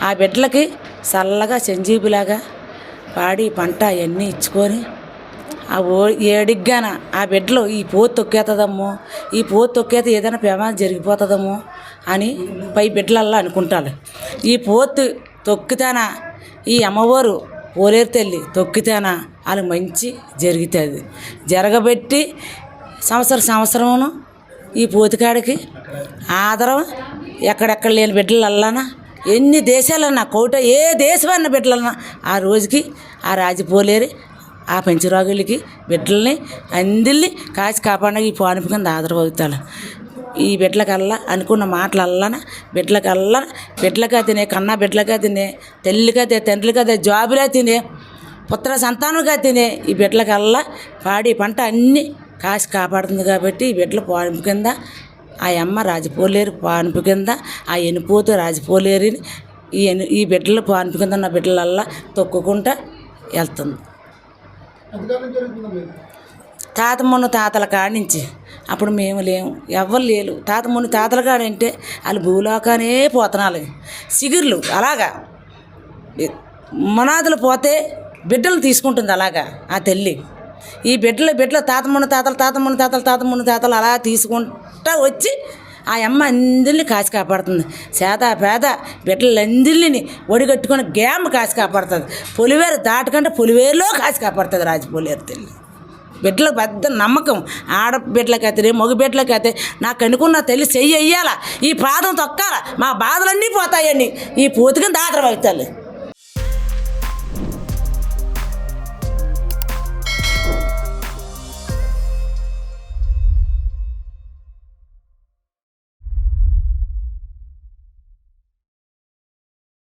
ఆ బిడ్డలకి చల్లగా సంజీబులాగా పాడి పంట అవన్నీ ఇచ్చుకొని ఆ ఏడిగ్గాన ఆ బిడ్డలు ఈ పోతు తొక్కేతుందమ్మో, ఈ పోతు తొక్కేత ఏదైనా ప్రమాదం జరిగిపోతుందమ్మో అని పై బిడ్డలల్లా అనుకుంటారు. ఈ పోతు తొక్కితేనా ఈ అమ్మవారు పోలేరు తల్లి తొక్కితేనా వాళ్ళు మంచి జరుగుతుంది. జరగబెట్టి సంవత్సరమును ఈ పోతుకాడికి ఆదరం ఎక్కడెక్కడ లేని బిడ్డలల్లానా ఎన్ని దేశాలన్నా కోట ఏ దేశమన్న బిడ్డలన్నా ఆ రోజుకి ఆ రాజపోలేరి ఆ పంచరాగులకి బిడ్డల్ని అందరిని కాచి కాపాడడానికి ఈ పానుపు కింద ఆదరవవుతారు. ఈ బిడ్డలకల్లా అనుకున్న మాటలల్లా బిడ్డలగా తినే కన్నా బిడ్డలగా తినే తల్లిగా తండ్రిగా జాబులా తినే పుత్ర సంతానంగా తినే ఈ బిడ్డలకల్లా పాడి పంట అన్నీ కాసి కాపాడుతుంది. కాబట్టి ఈ బిడ్డల పానుపు కింద ఆ అమ్మ రాజపోలేరు పానుపు కింద ఆ ఎనిపోతు రాజపోలేరుని ఈ బిడ్డల పానుపు కింద ఉన్న బిడ్డలల్లా తొక్కుకుంటా వెళ్తుంది. తాతల కాడించి అప్పుడు మేము లేము, ఎవ్వరు లేరు. తాతల కాడంటే వాళ్ళు భూలోకానే పోతనాలు సిగుర్లు అలాగా మనాదులు పోతే బిడ్డలు తీసుకుంటుంది అలాగా ఆ తల్లి. ఈ బిడ్డలు తాతలు అలా తీసుకుంటా వచ్చి ఆ అమ్మ అందరినీ కాసి కాపాడుతుంది. పేద బిడ్డలందరినీ ఒడిగట్టుకొని గేమ్ కాసి కాపాడుతుంది. పొలివేరు దాటకంటే పొలివేరులో కాసి కాపాడుతుంది రాజపోలేరు తల్లి. బిడ్డలకు పెద్ద నమ్మకం. ఆడబిడ్డలకైతే మగ బిడ్డలకైతే నాకు అనుకున్న తల్లి చెయ్యి వెయ్యాల, ఈ పాదం తొక్కాల, మా బాధలన్నీ పోతాయని ఈ పోతుకుని దాతరం అవుతారు.